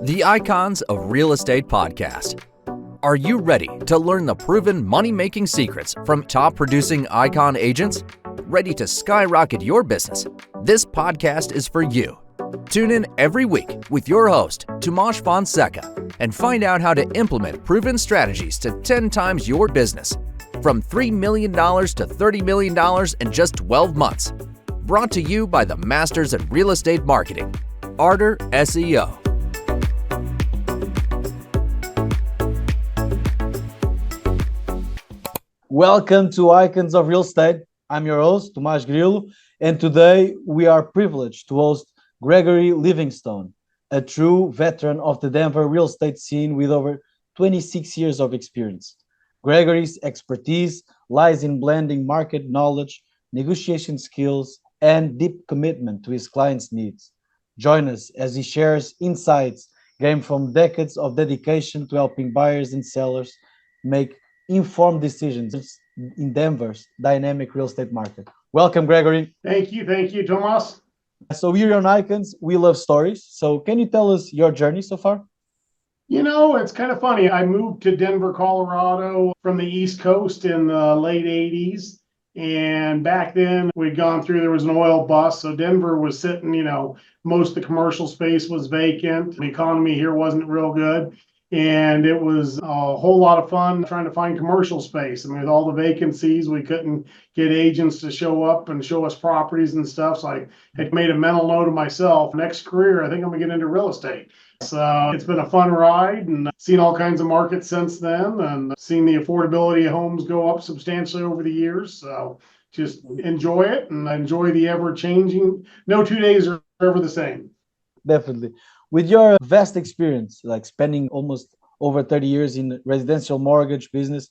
The Icons of Real Estate podcast. Are you ready to learn the proven money-making secrets from top-producing icon agents? Ready to skyrocket your business? This podcast is for you. Tune in every week with your host, Tomas Fonseca, and find out how to implement proven strategies to 10 times your business. From $3 million to $30 million in just 12 months. Brought to you by the Masters in Real Estate Marketing, Arter SEO. Welcome to Icons of Real Estate. I'm your host, Tomas Grilo, and today we are privileged to host Gregory Livingstone, a true veteran of the Denver real estate scene with over 26 years of experience. Gregory's expertise lies in blending market knowledge, negotiation skills, and deep commitment to his clients' needs. Join us as he shares insights gained from decades of dedication to helping buyers and sellers make informed decisions in Denver's dynamic real estate market. Welcome, Gregory. Thank you, Tomas. So we're on Icons. We love stories. So can you tell us your journey so far? You know, it's kind of funny. I moved to Denver, Colorado from the East Coast in the late 80s. And back then there was an oil bust. So Denver was sitting, most of the commercial space was vacant. The economy here wasn't real good. And it was a whole lot of fun trying to find commercial space. I mean, with all the vacancies, we couldn't get agents to show up and show us properties and stuff. So I had made a mental note of myself. Next career, I think I'm gonna get into real estate. So it's been a fun ride and seen all kinds of markets since then and seen the affordability of homes go up substantially over the years. So just enjoy it and enjoy the ever changing. No 2 days are ever the same. Definitely. With your vast experience, like spending almost over 30 years in residential mortgage business,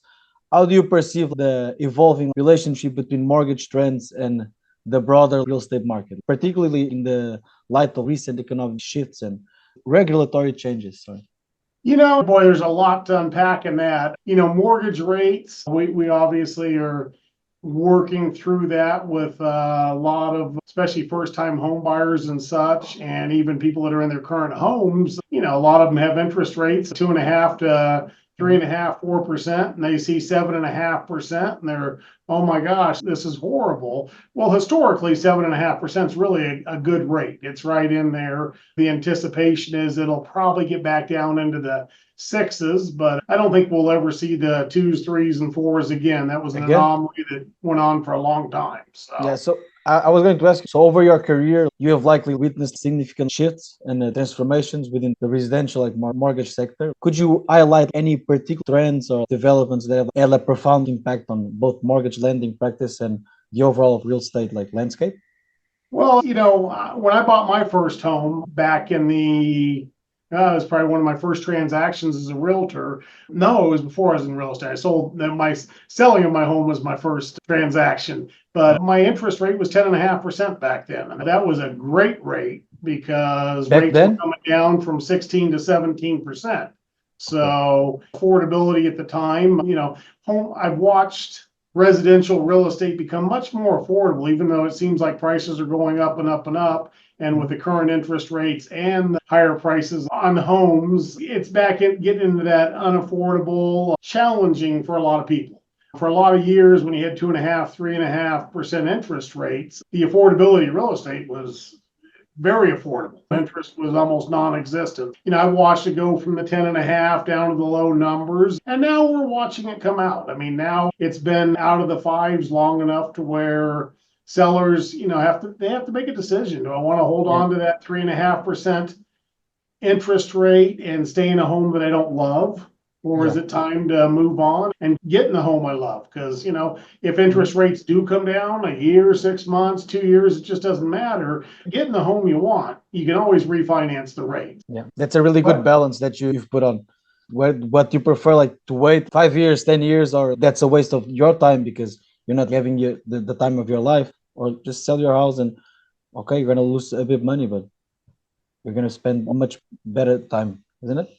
how do you perceive the evolving relationship between mortgage trends and the broader real estate market, particularly in the light of recent economic shifts and regulatory changes? Boy, there's a lot to unpack in that. Mortgage rates, we obviously are working through that with a lot of, especially first-time home buyers and such, and even people that are in their current homes. A lot of them have interest rates 2.5 to 3.5, 4%, and they see 7.5%, and they're, oh my gosh, this is horrible. Well, historically, 7.5% is really a good rate. It's right in there. The anticipation is it'll probably get back down into the sixes, but I don't think we'll ever see the 2s, 3s, and 4s again. That was an anomaly that went on for a long time. So I was going to ask you, so over your career, you have likely witnessed significant shifts and transformations within the residential mortgage sector. Could you highlight any particular trends or developments that have had a profound impact on both mortgage lending practice and the overall real estate landscape? Well, when I bought my first home back in it was probably one of my first transactions as a realtor. No, it was before I was in real estate. My selling of my home was my first transaction, but my interest rate was 10.5% back then. And that was a great rate because rates were coming down from 16 to 17%. So affordability at the time, I've watched residential real estate become much more affordable, even though it seems like prices are going up and up and up. And with the current interest rates and the higher prices on homes, it's back getting into that unaffordable, challenging for a lot of people. For a lot of years, when you had 2.5, 3.5% interest rates, the affordability of real estate was very affordable. Interest was almost non-existent. I watched it go from the 10.5 down to the low numbers, and now we're watching it come out. I mean, now it's been out of the 5s long enough to where sellers, have to make a decision. Do I want to hold on to that 3.5% interest rate and stay in a home that I don't love? Or is it time to move on and get in the home I love? Because, if interest rates do come down a year, 6 months, 2 years, it just doesn't matter. Get in the home you want. You can always refinance the rate. Yeah, that's a really good balance that you've put on. What you prefer, to wait 5 years, 10 years, or that's a waste of your time because you're not having the time of your life, or just sell your house and, okay, you're going to lose a bit of money, but you're going to spend a much better time, isn't it?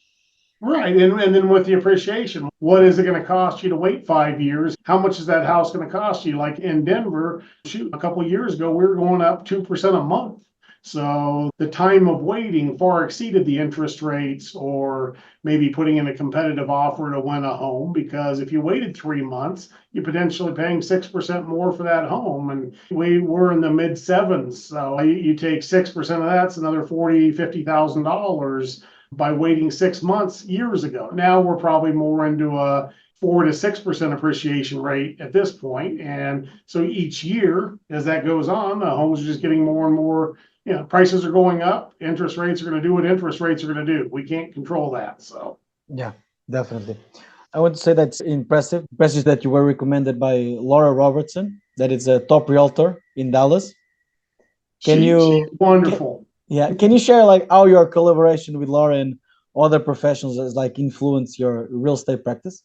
Right. And then with the appreciation, what is it going to cost you to wait 5 years? How much is that house going to cost you? Like in Denver, a couple of years ago, we were going up 2% a month. So the time of waiting far exceeded the interest rates, or maybe putting in a competitive offer to win a home, because if you waited 3 months, you're potentially paying 6% more for that home. And we were in the mid sevens. So you take 6% of that's another $40,000, $50,000 by waiting 6 months years ago. Now we're probably more into a 4 to 6% appreciation rate at this point. And so each year, as that goes on, the homes are just getting more and more, prices are going up. Interest rates are going to do what interest rates are going to do. We can't control that. So, Yeah, definitely. I would say that's impressive. Impressive that you were recommended by Laura Robertson, that is a top realtor in Dallas. Can she's you, can, wonderful. yeah, can you share like how your collaboration with Laura and other professionals has like influenced your real estate practice?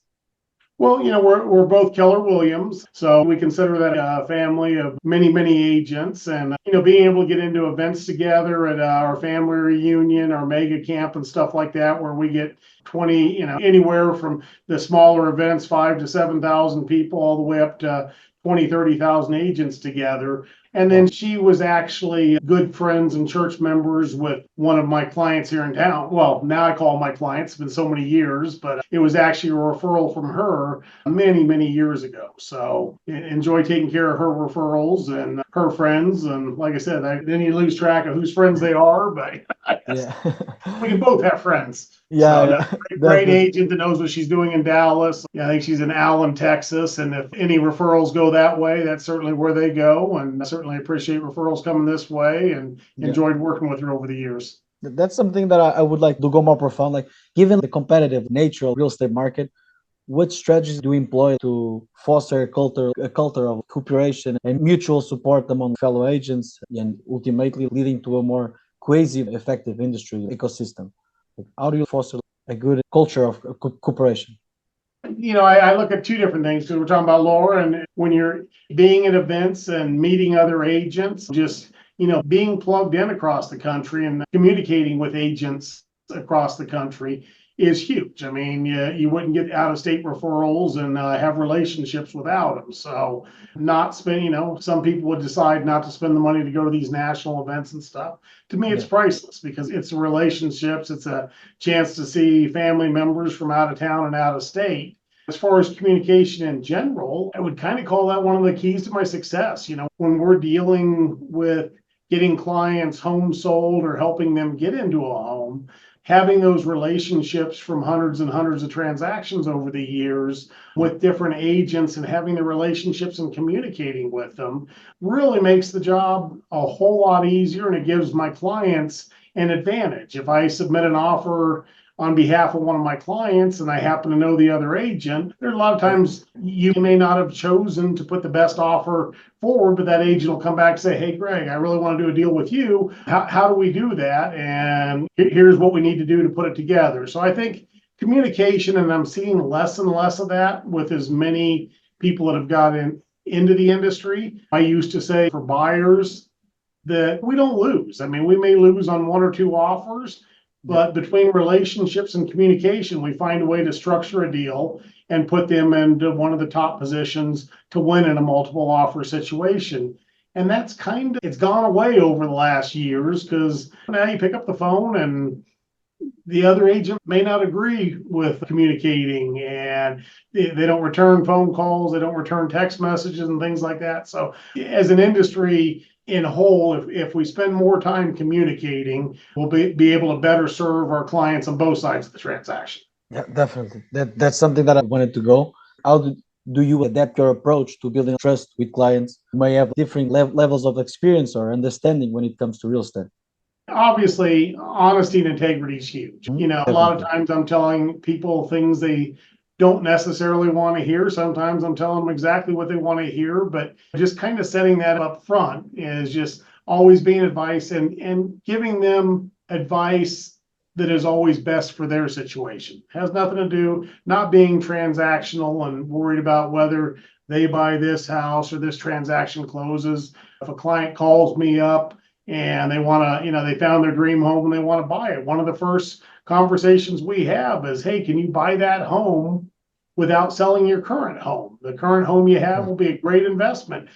Well, we're both Keller Williams, so we consider that a family of many, many agents. And being able to get into events together at our family reunion, our mega camp, and stuff like that, where we get 20, anywhere from the smaller events, 5 to 7,000 people, all the way up to 20, 30,000 agents together. And then she was actually good friends and church members with one of my clients here in town. Well, now I call them my clients. It's been so many years, but it was actually a referral from her many, many years ago. So enjoy taking care of her referrals and her friends. And like I said, then you lose track of whose friends they are, but Yeah. we can both have friends. Yeah, So, yeah, great definitely. agent that knows what she's doing in Dallas. Yeah, I think she's in Allen, Texas. And if any referrals go that way, that's certainly where they go. And I certainly appreciate referrals coming this way, and Yeah. enjoyed working with her over the years. That's something that I would like to go more profound. Like, given the competitive nature of real estate market, what strategies do you employ to foster a culture of cooperation and mutual support among fellow agents, and ultimately leading to a more cohesive, effective industry ecosystem? Like, how do you foster a good culture of cooperation? I look at two different things, because we're talking about Laura, and when you're being at events and meeting other agents, just, being plugged in across the country and communicating with agents across the country is huge. I mean, you wouldn't get out of state referrals and have relationships without them. So not spend, some people would decide not to spend the money to go to these national events and stuff. To me, it's Yeah, priceless, because it's relationships. It's a chance to see family members from out of town and out of state. As far as communication in general, I would kind of call that one of the keys to my success. When we're dealing with getting clients homes sold or helping them get into a home, having those relationships from hundreds and hundreds of transactions over the years with different agents, and having the relationships and communicating with them really makes the job a whole lot easier, and it gives my clients an advantage. If I submit an offer on behalf of one of my clients and I happen to know the other agent, there's a lot of yeah, times you may not have chosen to put the best offer forward, but that agent will come back and say, "Hey, Greg, I really want to do a deal with you. How do we do that? And here's what we need to do to put it together." So I think communication, and I'm seeing less and less of that with as many people that have gotten into the industry. I used to say for buyers that we don't lose. I mean, we may lose on one or two offers, yeah, but between relationships and communication, we find a way to structure a deal and put them into one of the top positions to win in a multiple offer situation. And that's it's gone away over the last years, because now you pick up the phone and the other agent may not agree with communicating, and they don't return phone calls, they don't return text messages and things like that. So as an industry in whole, if we spend more time communicating, we'll be able to better serve our clients on both sides of the transaction. yeah, definitely. That's something that I wanted to go. How do you adapt your approach to building trust with clients who may have different levels of experience or understanding when it comes to real estate? Obviously, honesty and integrity is huge. A lot of Definitely. times I'm telling people things they don't necessarily want to hear. Sometimes I'm telling them exactly what they want to hear, but just kind of setting that up front is just always being advice, and giving them advice that is always best for their situation. Has nothing to do, not being transactional and worried about whether they buy this house or this transaction closes. If a client calls me up and they want to, they found their dream home and they want to buy it, one of the first conversations we have is, "Hey, can you buy that home without selling your current home. The current home you have will be a great investment.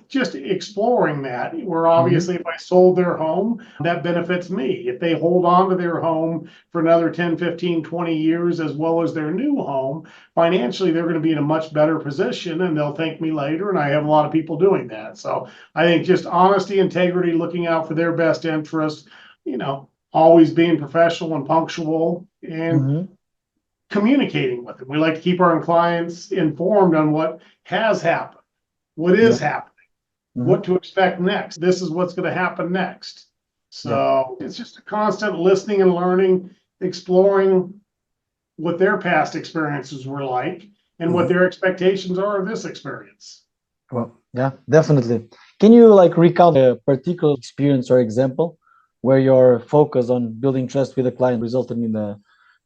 Just exploring that, where obviously if I sold their home, that benefits me. If they hold on to their home for another 10, 15, 20 years, as well as their new home, financially, they're going to be in a much better position and they'll thank me later. And I have a lot of people doing that. So I think just honesty, integrity, looking out for their best interest, always being professional and punctual, and communicating with them. We like to keep our clients informed on what has happened, what is happening, what to expect next. This is what's going to happen next. So it's just a constant listening and learning, exploring what their past experiences were like and what their expectations are of this experience. Well, yeah, definitely. Can you recount a particular experience or example where your focus on building trust with a client resulted in a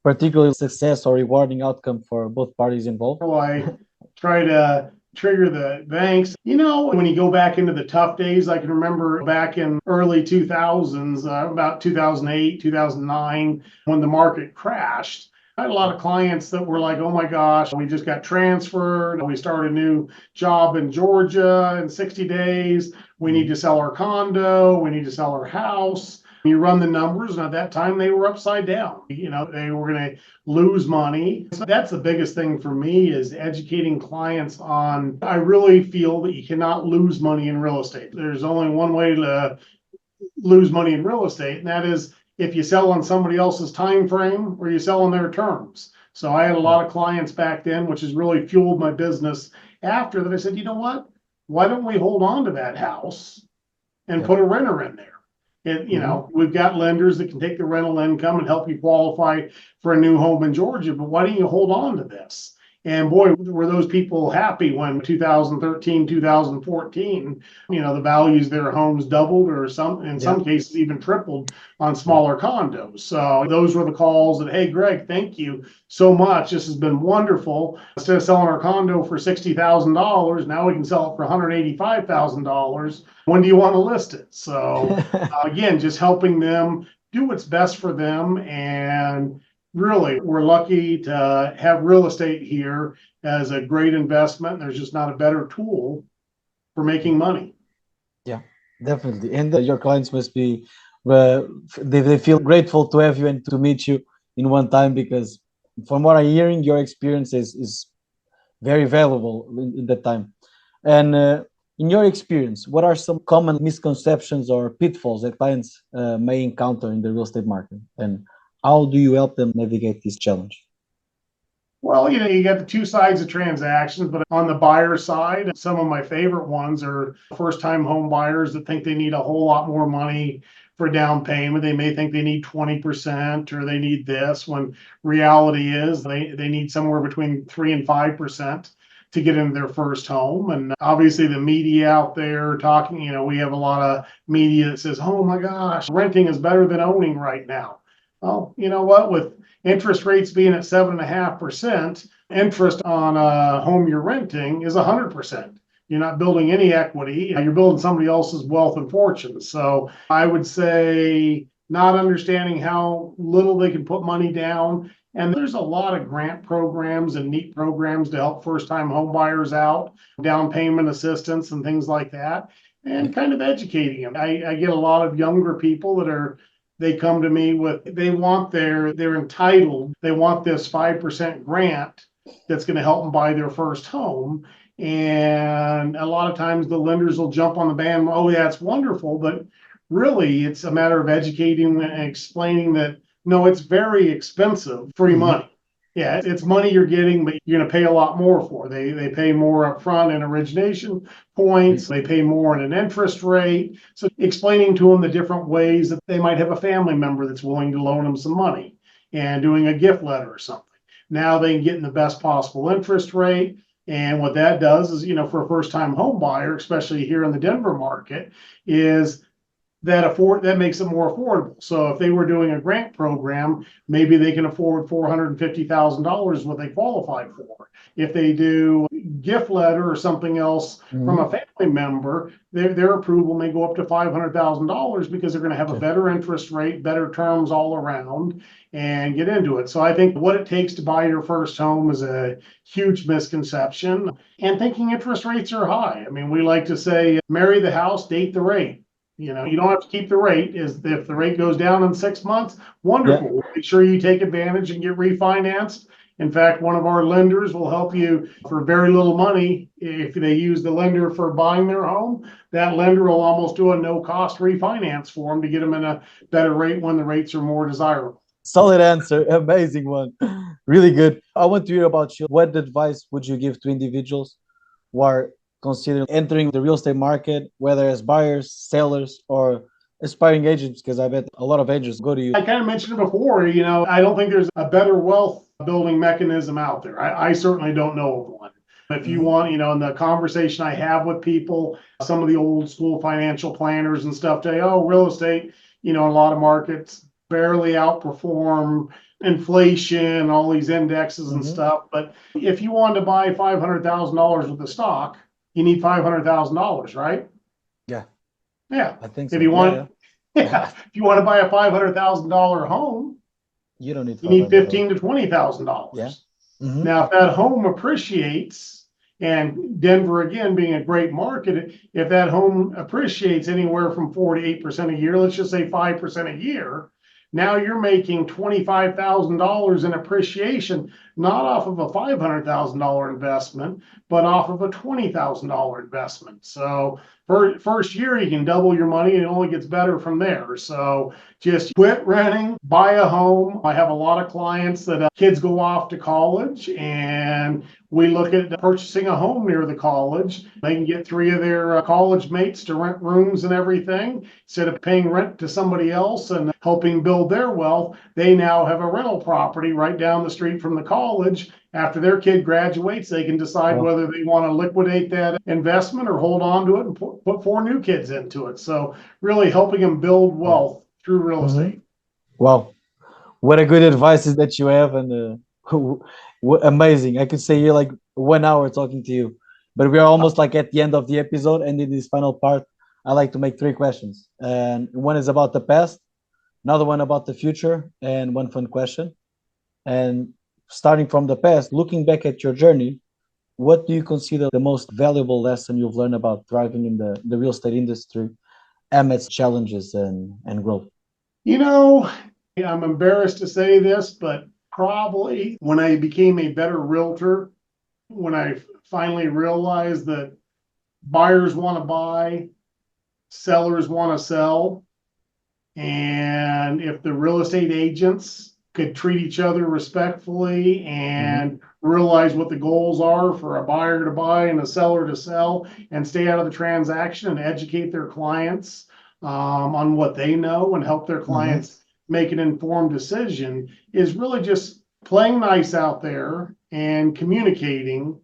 particular success or rewarding outcome for both parties involved? Well, I try to trigger the banks. When you go back into the tough days, I can remember back in early 2000s, about 2008, 2009, when the market crashed. I had a lot of clients that were like, oh my gosh, we just got transferred. We started a new job in Georgia in 60 days. We need to sell our condo. We need to sell our house. You run the numbers, and at that time they were upside down. They were going to lose money. So that's the biggest thing for me, is educating clients on, I really feel that you cannot lose money in real estate. There's only one way to lose money in real estate, and that is if you sell on somebody else's time frame or you sell on their terms. So I had a lot of clients back then, which has really fueled my business after that. I said, you know what? Why don't we hold on to that house and put a renter in there? And, we've got lenders that can take the rental income and help you qualify for a new home in Georgia, but why don't you hold on to this? And boy, were those people happy when 2013, 2014, the values of their homes doubled, or in some cases even tripled on smaller condos. So those were the calls that, hey, Greg, thank you so much. This has been wonderful. Instead of selling our condo for $60,000, now we can sell it for $185,000. When do you want to list it? So again, just helping them do what's best for them. And really, we're lucky to have real estate here as a great investment. There's just not a better tool for making money. Yeah, definitely. And your clients must be, they feel grateful to have you and to meet you in one time, because from what I'm hearing, your experience is very valuable in that time. And in your experience, what are some common misconceptions or pitfalls that clients may encounter in the real estate market? And how do you help them navigate this challenge? Well, you got the two sides of transactions, but on the buyer side, some of my favorite ones are first-time home buyers that think they need a whole lot more money for down payment. They may think they need 20% or they need this, when reality is they need somewhere between 3 and 5% to get into their first home. And obviously the media out there talking, we have a lot of media that says, oh my gosh, renting is better than owning right now. Well, you know what? With interest rates being at 7.5%, interest on a home you're renting is 100%. You're not building any equity. You're building somebody else's wealth and fortune. So I would say not understanding how little they can put money down. And there's a lot of grant programs and neat programs to help first-time home buyers out, down payment assistance and things like that, and kind of educating them. I get a lot of younger people that they come to me with, they're entitled, they want this 5% grant that's going to help them buy their first home. And a lot of times the lenders will jump on the band, oh, yeah, it's wonderful. But really, it's a matter of educating and explaining that, no, it's very expensive, free money. Yeah, it's money you're getting, but you're going to pay a lot more for. They pay more up front in origination points. They pay more in an interest rate. So explaining to them the different ways that they might have a family member that's willing to loan them some money and doing a gift letter or something. Now they can get in the best possible interest rate. And what that does is, for a first-time home buyer, especially here in the Denver market, is that makes it more affordable. So if they were doing a grant program, maybe they can afford $450,000 what they qualify for. If they do gift letter or something else from a family member, their approval may go up to $500,000 because they're going to have a better interest rate, better terms all around, and get into it. So I think what it takes to buy your first home is a huge misconception. And thinking interest rates are high. I mean, we like to say, marry the house, date the rate. You know, you don't have to keep the rate. If the rate goes down in 6 months, wonderful. Make sure you take advantage and get refinanced. In fact, one of our lenders will help you for very little money. If they use the lender for buying their home, that lender will almost do a no-cost refinance for them to get them in a better rate when the rates are more desirable. Solid answer. Amazing one. Really good. I want to hear about you. What advice would you give to individuals who are considering entering the real estate market, whether as buyers, sellers, or aspiring agents? Because I bet a lot of agents go to you. I kind of mentioned it before, I don't think there's a better wealth building mechanism out there. I certainly don't know of one. If you want, in the conversation I have with people, some of the old school financial planners and stuff say, oh, real estate, in a lot of markets barely outperform inflation, all these indexes and stuff. But if you wanted to buy $500,000 worth of stock, you need $500,000, right? Yeah. Yeah. I think so. If you want, if you want to buy a $500,000 home, you don't need. You need $15,000 to $20,000. Yeah. Now, if that home appreciates, and Denver again being a great market, if that home appreciates anywhere from 4 to 8% a year, let's just say 5% a year, now you're making $25,000 in appreciation, not off of a $500,000 investment, but off of a $20,000 investment. So for first year, you can double your money, and it only gets better from there. So just quit renting, buy a home. I have a lot of clients that kids go off to college, and we look at purchasing a home near the college. They can get 3 of their college mates to rent rooms and everything. Instead of paying rent to somebody else and helping build their wealth, they now have a rental property right down the street from the college. After their kid graduates, they can decide whether they want to liquidate that investment or hold on to it and put 4 new kids into it. So really helping them build wealth through real estate. Wow. What a good advice is that you have, and amazing. I could stay here like 1 hour talking to you, but we are almost like at the end of the episode. And in this final part, I like to make 3 questions. And one is about the past, another one about the future, and one fun question. And starting from the past, looking back at your journey, what do you consider the most valuable lesson you've learned about thriving in the real estate industry amidst challenges and growth? I'm embarrassed to say this, but probably when I became a better realtor, when I finally realized that buyers want to buy, sellers want to sell, and if the real estate agents could treat each other respectfully and realize what the goals are for a buyer to buy and a seller to sell, and stay out of the transaction and educate their clients on what they know and help their clients make an informed decision, is really just playing nice out there and communicating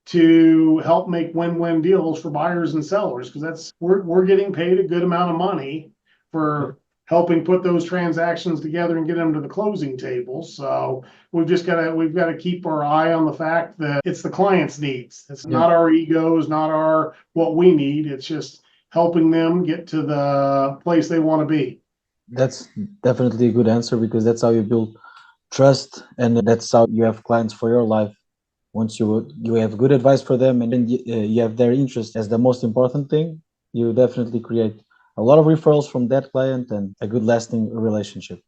to help make win-win deals for buyers and sellers, because we're getting paid a good amount of money for helping put those transactions together and get them to the closing table. So we've got to keep our eye on the fact that it's the client's needs. It's not our egos, not what we need. It's just helping them get to the place they want to be. That's definitely a good answer, because that's how you build trust, and that's how you have clients for your life. Once you have good advice for them, and then you have their interest as the most important thing, you definitely create a lot of referrals from that client and a good lasting relationship.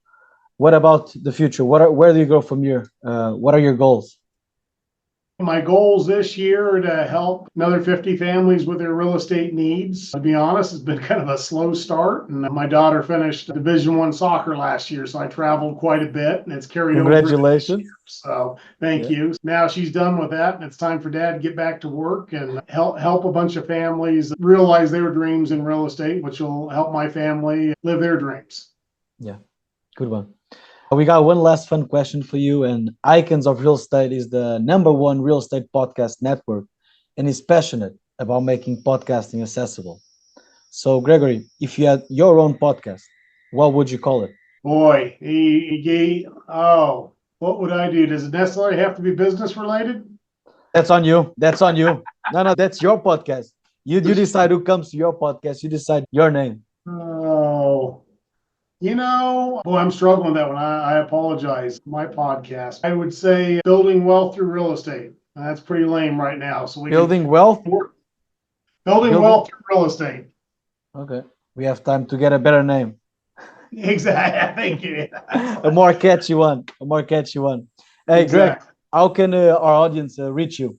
What about the future? Where do you go from here? What are your goals? My goals this year are to help another 50 families with their real estate needs. To be honest, it's been kind of a slow start. And my daughter finished Division I soccer last year, so I traveled quite a bit, and it's carried over. Congratulations. So thank you. Now she's done with that, and it's time for Dad to get back to work and help a bunch of families realize their dreams in real estate, which will help my family live their dreams. Yeah, good one. We got one last fun question for you. And Icons of Real Estate is the #1 real estate podcast network, and is passionate about making podcasting accessible. So, Gregory, if you had your own podcast, what would you call it? Boy, what would I do? Does it necessarily have to be business related? That's on you. That's on you. No, that's your podcast. You decide who comes to your podcast. You decide your name. Oh, boy, I'm struggling with that one. I apologize. My podcast, I would say building wealth through real estate. That's pretty lame right now. So Building wealth. Building wealth through real estate. Okay. We have time to get a better name. Exactly. Thank you. A more catchy one. A more catchy one. Hey, exactly. Greg, how can our audience reach you?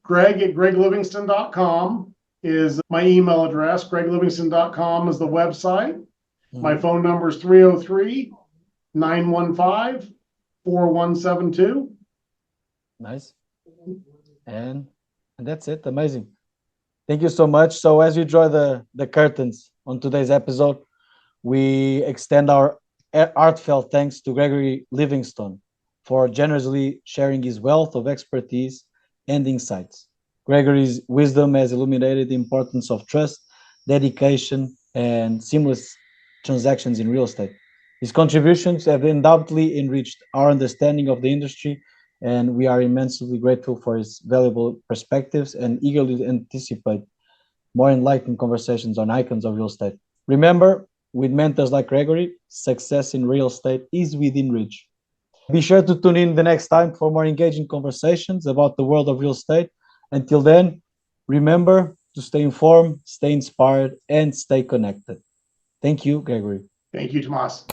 Greg at greglivingston.com is my email address. Greglivingston.com is the website. Mm-hmm. My phone number is 303-915-4172. Nice. And that's it. Amazing. Thank you so much. So as you draw the curtains on today's episode, we extend our heartfelt thanks to Gregory Livingstone for generously sharing his wealth of expertise and insights. Gregory's wisdom has illuminated the importance of trust, dedication, and seamless transactions in real estate. His contributions have undoubtedly enriched our understanding of the industry, and we are immensely grateful for his valuable perspectives and eagerly anticipate more enlightening conversations on icons of real estate. Remember, with mentors like Gregory, success in real estate is within reach. Be sure to tune in the next time for more engaging conversations about the world of real estate. Until then, remember to stay informed, stay inspired, and stay connected. Thank you, Gregory. Thank you, Tomas.